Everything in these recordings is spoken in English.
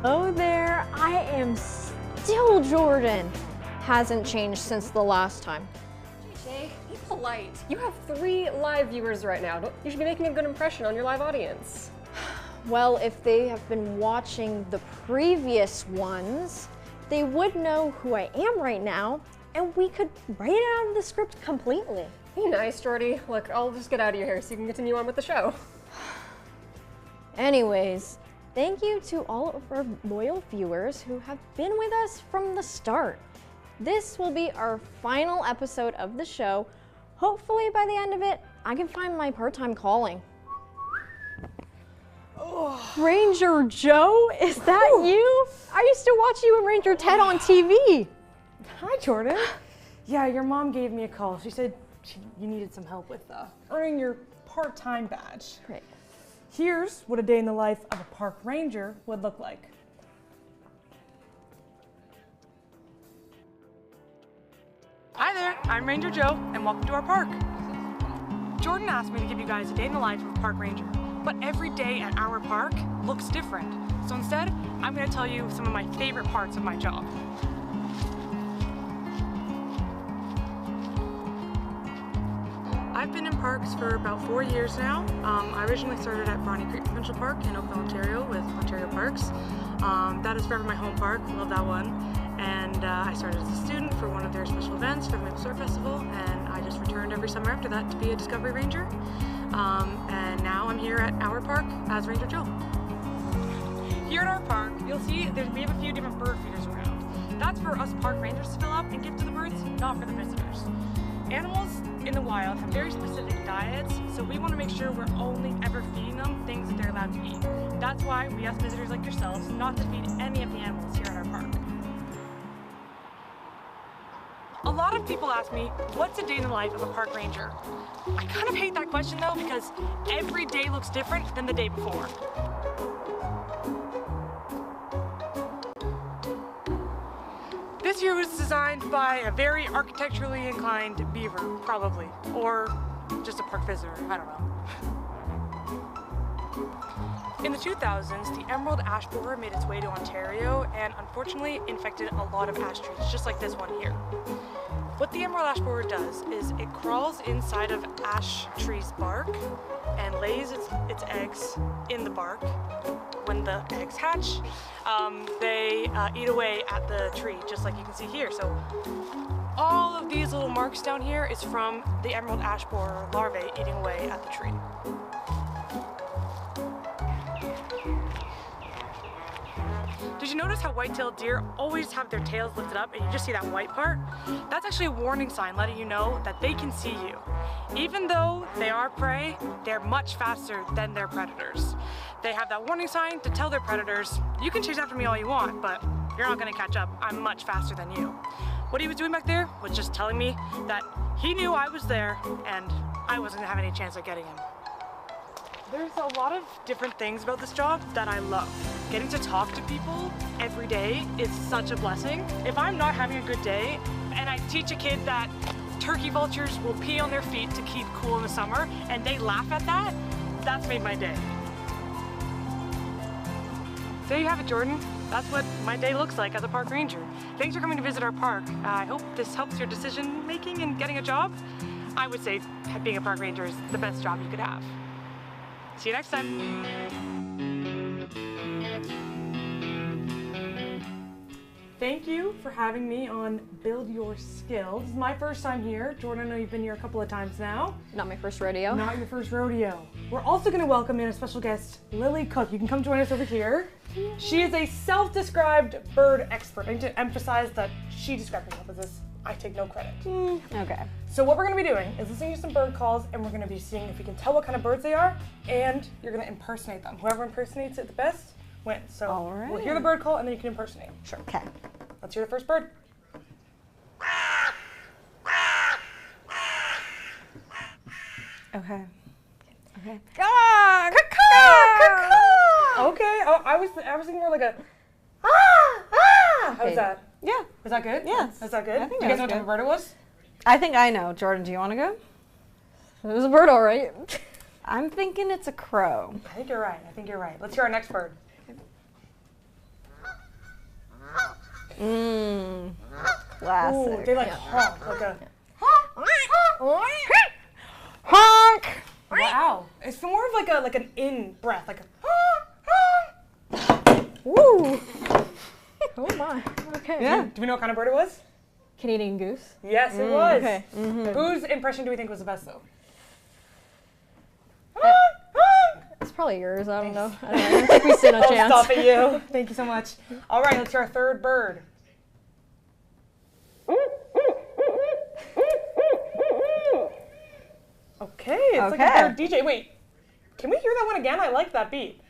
Hello there, I am still Jordyn. Hasn't changed since the last time. Jay, be polite. You have 3 live viewers right now. You should be making a good impression on your live audience. Well, if they have been watching the previous ones, they would know who I am right now, and we could write it out of the script completely. Be nice, Jordy. Look, I'll just get out of your hair so you can continue on with the show. Anyways, thank you to all of our loyal viewers who have been with us from the start. This will be our final episode of the show. Hopefully by the end of it, I can find my part-time calling. Oh. Ranger Joe, is that you? I used to watch you and Ranger Ted on TV. Hi, Jordyn. Yeah, your mom gave me a call. She said you needed some help with earning your part-time badge. Great. Here's what a day in the life of a park ranger would look like. Hi there, I'm Ranger Joe, and welcome to our park. Jordyn asked me to give you guys a day in the life of a park ranger, but every day at our park looks different. So instead, I'm going to tell you some of my favorite parts of my job. I've been in parks for about 4 years now. I originally started at Bronny Creek Provincial Park in Oakville, Ontario with Ontario Parks. That is forever my home park, love that one. And I started as a student for one of their special events for the Maple Syrup Festival, and I just returned every summer after that to be a Discovery Ranger. And now I'm here at our park as Ranger Joe. Here at our park, you'll see we have a few different bird feeders around. That's for us park rangers to fill up and give to the birds, not for the visitors. Animals in the wild have very specific diets, so we want to make sure we're only ever feeding them things that they're allowed to eat. That's why we ask visitors like yourselves not to feed any of the animals here at our park. A lot of people ask me, what's a day in the life of a park ranger? I kind of hate that question though, because every day looks different than the day before. This here was designed by a very architecturally inclined beaver, probably, or just a park visitor, I don't know. In the 2000s, the emerald ash borer made its way to Ontario and unfortunately infected a lot of ash trees, just like this one here. What the emerald ash borer does is it crawls inside of ash trees' bark and lays its eggs in the bark. When the eggs hatch, they eat away at the tree, just like you can see here. So all of these little marks down here is from the emerald ash borer larvae eating away at the tree. Did you notice how white-tailed deer always have their tails lifted up and you just see that white part? That's actually a warning sign letting you know that they can see you. Even though they are prey, they're much faster than their predators. They have that warning sign to tell their predators, you can chase after me all you want, but you're not gonna catch up. I'm much faster than you. What he was doing back there was just telling me that he knew I was there and I wasn't gonna have any chance of getting him. There's a lot of different things about this job that I love. Getting to talk to people every day is such a blessing. If I'm not having a good day and I teach a kid that turkey vultures will pee on their feet to keep cool in the summer and they laugh at that, that's made my day. There you have it, Jordyn. That's what my day looks like as a park ranger. Thanks for coming to visit our park. I hope this helps your decision making and getting a job. I would say being a park ranger is the best job you could have. See you next time. Thank you for having me on Build Your Skills. This is my first time here. Jordyn, I know you've been here a couple of times now. Not my first rodeo. Not your first rodeo. We're also going to welcome in a special guest, Lily Cook. You can come join us over here. She is a self-described bird expert. I need to emphasize that she described herself as this. I take no credit. Okay. So what we're going to be doing is listening to some bird calls, and we're going to be seeing if we can tell what kind of birds they are, and you're going to impersonate them. Whoever impersonates it the best wins. So we'll hear the bird call, and then you can impersonate. Sure. Okay. Let's hear the first bird. Okay. Okay. Ah, Okay. Oh, I was thinking more like a How's that? Yeah. Was that good? Yes. Was that good? I think Do you guys that know what was type of bird it was? I think I know. Jordyn, do you want to go? It was a bird, all right. I'm thinking it's a crow. I think you're right. Let's hear our next bird. Classic. Ooh, they like honk, like a Honk! wow. It's more of like an in breath, like a Woo! Oh my. Okay. Yeah. Do we know what kind of bird it was? Canadian goose. Yes, it was. Okay. Whose impression do we think was the best though? It's probably yours. I don't know. I don't think we stand a chance. Stop it, you. Thank you so much. All right, let's hear our third bird. Okay, it's like a Okay. bird DJ. Wait, can we hear that one again? I like that beat.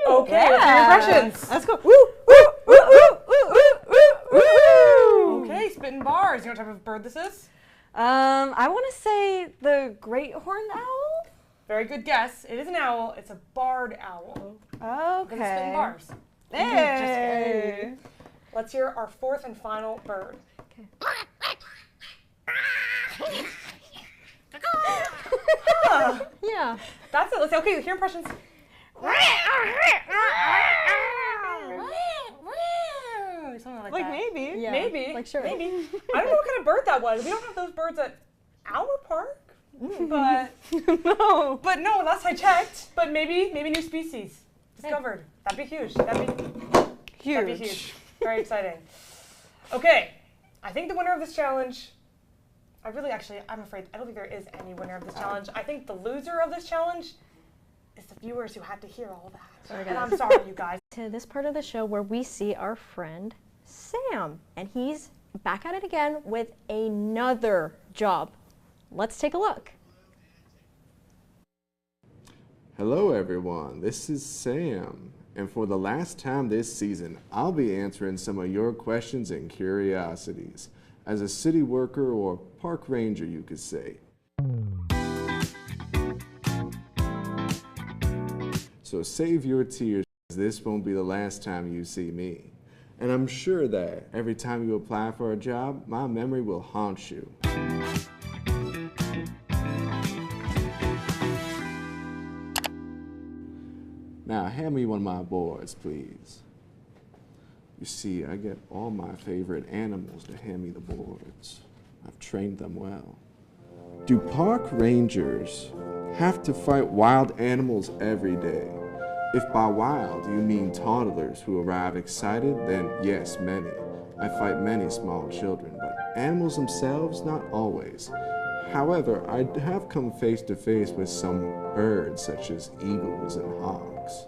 Okay, let's hear your impressions. Let's go. Woo! Woo! Woo! Woo! Woo! Woo! Woo! Okay, spitting bars. You know what type of bird this is? I want to say the great horned owl. Very good guess. It is an owl. It's a barred owl. Okay. It's spitting bars. Hey. Let's hear our fourth and final bird. Huh, Yeah. that's it. Let's okay. Hear impressions. Something like Like that. maybe. Yeah. Maybe. Like sure. Maybe. I don't know what kind of bird that was. We don't have those birds at our park. But No. but no, last I checked. But maybe new species discovered. That'd be huge. That'd be huge. Very exciting. Okay. I think the winner of this challenge, I'm afraid, I don't think there is any winner of this challenge. I think the loser of this challenge is the viewers who had to hear all that. And I'm sorry, you guys. To this part of the show where we see our friend Sam, and he's back at it again with another job. Let's take a look. Hello everyone, this is Sam, and for the last time this season, I'll be answering some of your questions and curiosities, as a city worker or park ranger you could say. So save your tears, as this won't be the last time you see me. And I'm sure that every time you apply for a job, my memory will haunt you. Now, hand me one of my boards, please. You see, I get all my favorite animals to hand me the boards. I've trained them well. Do park rangers have to fight wild animals every day? If by wild you mean toddlers who arrive excited, then yes, many. I fight many small children, but animals themselves, not always. However, I have come face to face with some birds, such as eagles and hawks.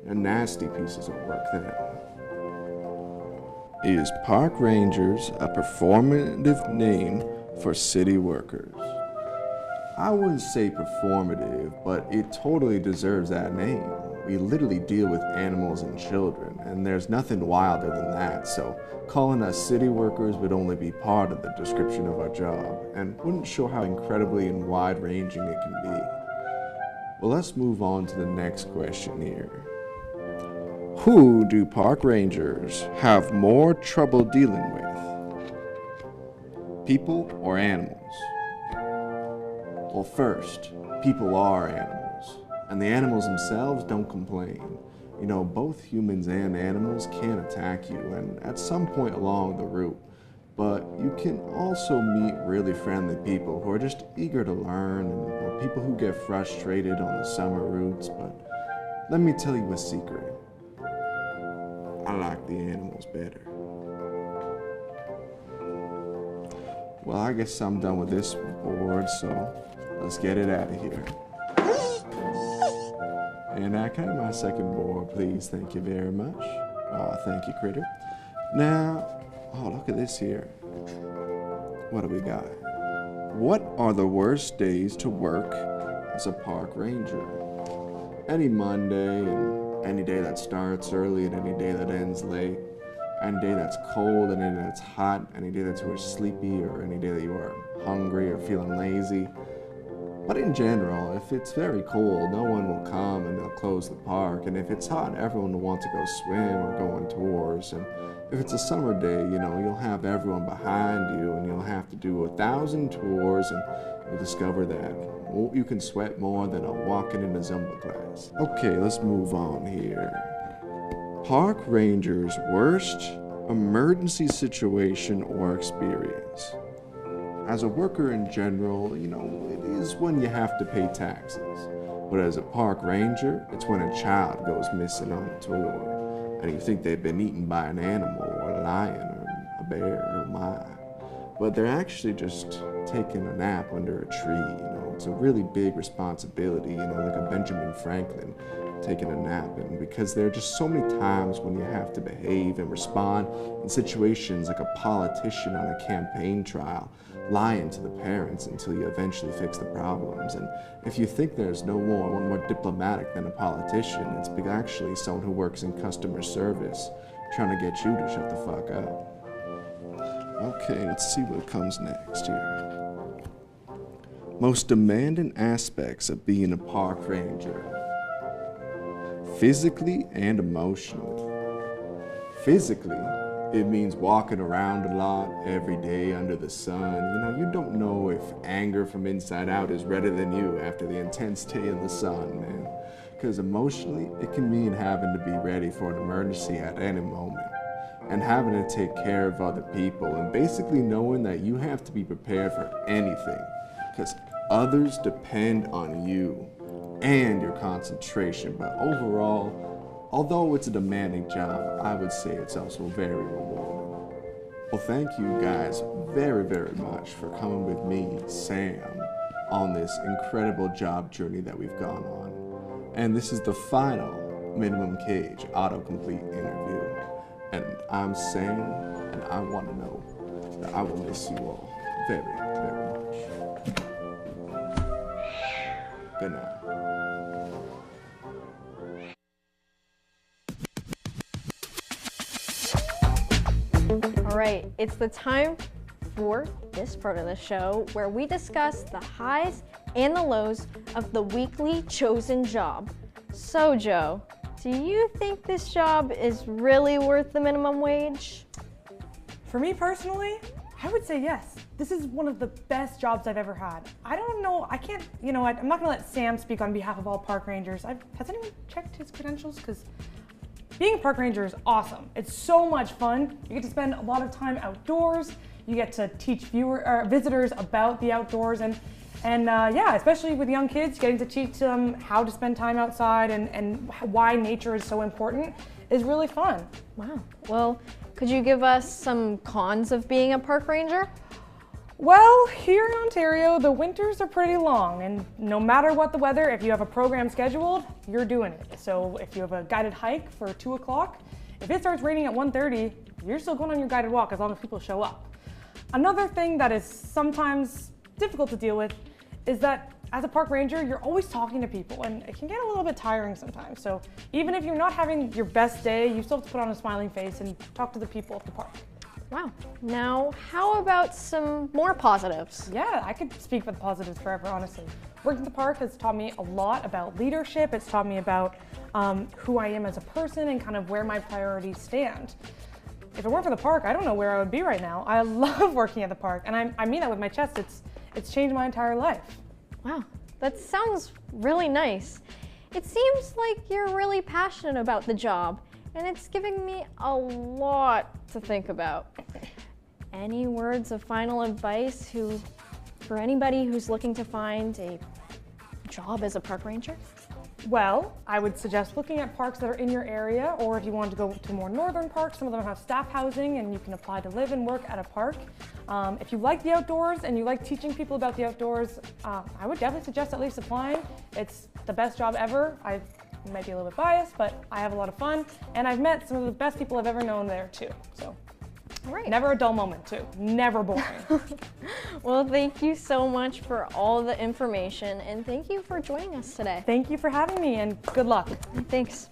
They're nasty pieces of work there. Is park rangers a performative name for city workers? I wouldn't say performative, but it totally deserves that name. We literally deal with animals and children, and there's nothing wilder than that, so calling us city workers would only be part of the description of our job, and wouldn't show how incredibly and wide-ranging it can be. Well, let's move on to the next question here. Who do park rangers have more trouble dealing with? People or animals? Well, first, people are animals, and the animals themselves don't complain. You know, both humans and animals can attack you, and at some point along the route, but you can also meet really friendly people who are just eager to learn, or people who get frustrated on the summer routes, but let me tell you a secret. I like the animals better. Well, I guess I'm done with this board, so let's get it out of here. And can I have my second board, please? Thank you very much. Thank you, Critter. Now, oh, look at this here. What do we got? What are the worst days to work as a park ranger? Any Monday, and any day that starts early, and any day that ends late. Any day that's cold, and any day that's hot, any day that you are sleepy, or any day that you are hungry or feeling lazy. But in general, if it's very cold, no one will come and they'll close the park. And if it's hot, everyone will want to go swim or go on tours. And if it's a summer day, you know, you'll have everyone behind you and you'll have to do 1,000 tours and you'll discover that you can sweat more than a walking in a Zumba class. Okay, let's move on here. Park rangers' worst emergency situation or experience. As a worker in general, you know, it is when you have to pay taxes. But as a park ranger, it's when a child goes missing on a tour, and you think they've been eaten by an animal, or a lion, or a bear, or my. But they're actually just taking a nap under a tree, you know. It's a really big responsibility, you know, like a Benjamin Franklin taking a nap. And because there are just so many times when you have to behave and respond in situations like a politician on a campaign trial, lying to the parents until you eventually fix the problems. And if you think there's one more diplomatic than a politician, it's actually someone who works in customer service trying to get you to shut the fuck up. Okay, let's see what comes next here. Most demanding aspects of being a park ranger. Physically and emotionally. Physically, it means walking around a lot every day under the sun. You know, you don't know if anger from inside out is redder than you after the intense day in the sun, man. Because emotionally, it can mean having to be ready for an emergency at any moment. And having to take care of other people, and basically knowing that you have to be prepared for anything, because others depend on you and your concentration. But overall, although it's a demanding job, I would say it's also very rewarding. Well, thank you guys very, very much for coming with me, Sam, on this incredible job journey that we've gone on. And this is the final Minimum Cage autocomplete interview. And I'm Sam, and I want to know that I will miss you all very, very much. Good night. All right, it's the time for this part of the show where we discuss the highs and the lows of the weekly chosen job. So, Joe, do you think this job is really worth the minimum wage? For me personally, I would say yes. This is one of the best jobs I've ever had. I don't know, I can't, you know, I'm not gonna let Sam speak on behalf of all park rangers. Has anyone checked his credentials? Because being a park ranger is awesome. It's so much fun. You get to spend a lot of time outdoors. You get to teach visitors about the outdoors, and yeah, especially with young kids, getting to teach them how to spend time outside and why nature is so important is really fun. Wow. Well, could you give us some cons of being a park ranger? Well, here in Ontario, the winters are pretty long, and no matter what the weather, if you have a program scheduled, you're doing it. So if you have a guided hike for 2 o'clock, if it starts raining at 1:30, you're still going on your guided walk as long as people show up. Another thing that is sometimes difficult to deal with is that as a park ranger, you're always talking to people, and it can get a little bit tiring sometimes. So even if you're not having your best day, you still have to put on a smiling face and talk to the people at the park. Wow. Now, how about some more positives? Yeah, I could speak for the positives forever, honestly. Working at the park has taught me a lot about leadership. It's taught me about who I am as a person and kind of where my priorities stand. If it weren't for the park, I don't know where I would be right now. I love working at the park, and I mean that with my chest. It's changed my entire life. Wow, that sounds really nice. It seems like you're really passionate about the job, and it's giving me a lot to think about. Any words of final advice for anybody who's looking to find a job as a park ranger? Well, I would suggest looking at parks that are in your area, or if you want to go to more northern parks, some of them have staff housing and you can apply to live and work at a park. If you like the outdoors and you like teaching people about the outdoors, I would definitely suggest at least applying. It's the best job ever. I might be a little bit biased, but I have a lot of fun, and I've met some of the best people I've ever known there too. So, all right. Never a dull moment too. Never boring. Well, thank you so much for all the information, and thank you for joining us today. Thank you for having me, and good luck. Thanks.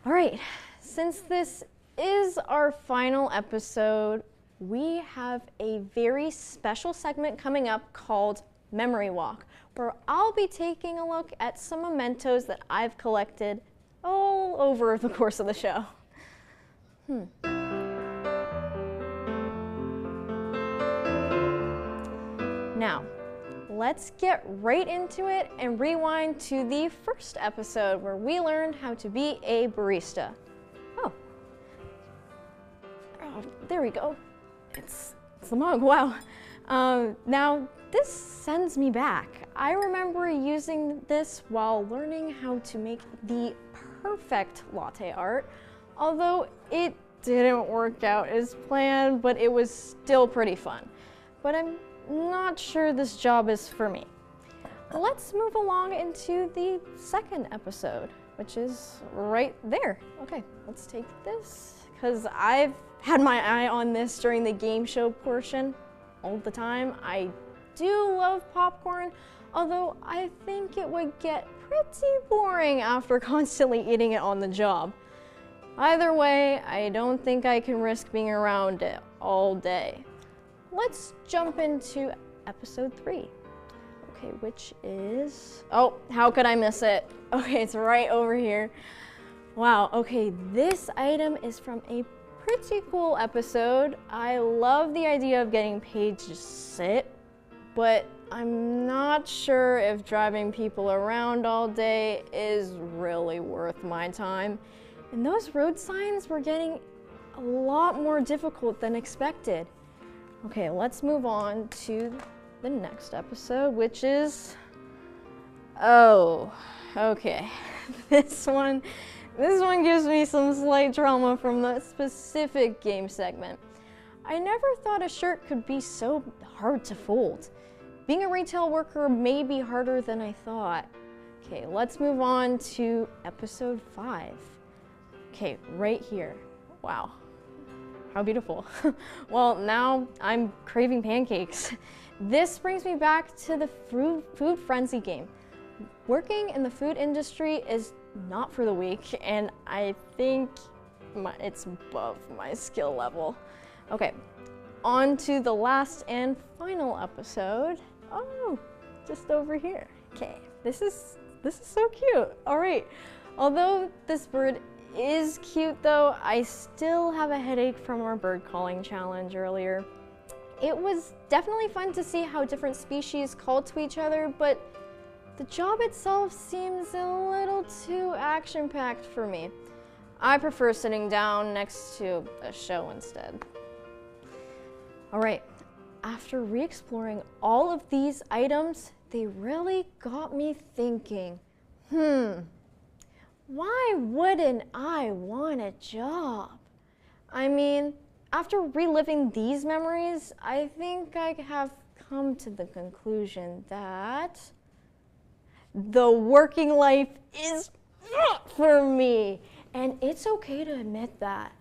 All right, since this is our final episode, we have a very special segment coming up called Memory Walk, where I'll be taking a look at some mementos that I've collected all over the course of the show. Now, let's get right into it and rewind to the first episode where we learned how to be a barista. Oh, there we go. It's the mug, wow. Now, this sends me back. I remember using this while learning how to make the perfect latte art, although it didn't work out as planned, but it was still pretty fun. But I'm not sure this job is for me. Let's move along into the second episode, which is right there. Okay, let's take this, because I've had my eye on this during the game show portion all the time. I do love popcorn, although I think it would get pretty boring after constantly eating it on the job. Either way, I don't think I can risk being around it all day. Let's jump into episode 3. Okay, which is, oh, how could I miss it? Okay, it's right over here. Wow, okay, this item is from a pretty cool episode. I love the idea of getting paid to just sit, but I'm not sure if driving people around all day is really worth my time. And those road signs were getting a lot more difficult than expected. Okay, let's move on to the next episode, which is, oh, okay. This one gives me some slight trauma from the specific game segment. I never thought a shirt could be so hard to fold. Being a retail worker may be harder than I thought. Okay, let's move on to episode 5. Okay, right here. Wow, how beautiful. Well, now I'm craving pancakes. This brings me back to the food frenzy game. Working in the food industry is not for the weak, and I think it's above my skill level. Okay, on to the last and final episode. Oh, just over here. Okay, this is so cute. All right, although this bird is cute though, I still have a headache from our bird calling challenge earlier. It was definitely fun to see how different species called to each other, but the job itself seems a little too action-packed for me. I prefer sitting down next to a show instead. All right, after re-exploring all of these items, they really got me thinking, why wouldn't I want a job? I mean, after reliving these memories, I think I have come to the conclusion that the working life is not for me. And it's okay to admit that,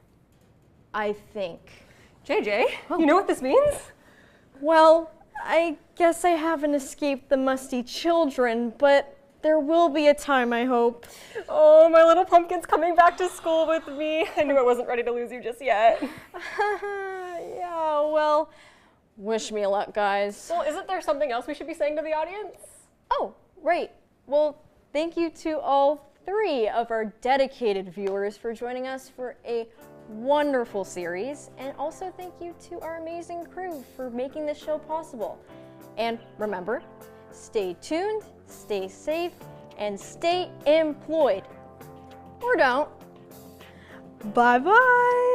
I think. JJ, you know what this means? Well, I guess I haven't escaped the musty children, but there will be a time, I hope. Oh, my little pumpkin's coming back to school with me. I knew I wasn't ready to lose you just yet. Yeah, well, wish me luck, guys. Well, isn't there something else we should be saying to the audience? Oh, right. Well, thank you to all 3 of our dedicated viewers for joining us for a wonderful series, and also thank you to our amazing crew for making this show possible. And remember, stay tuned, stay safe, and stay employed. Or don't. Bye-bye.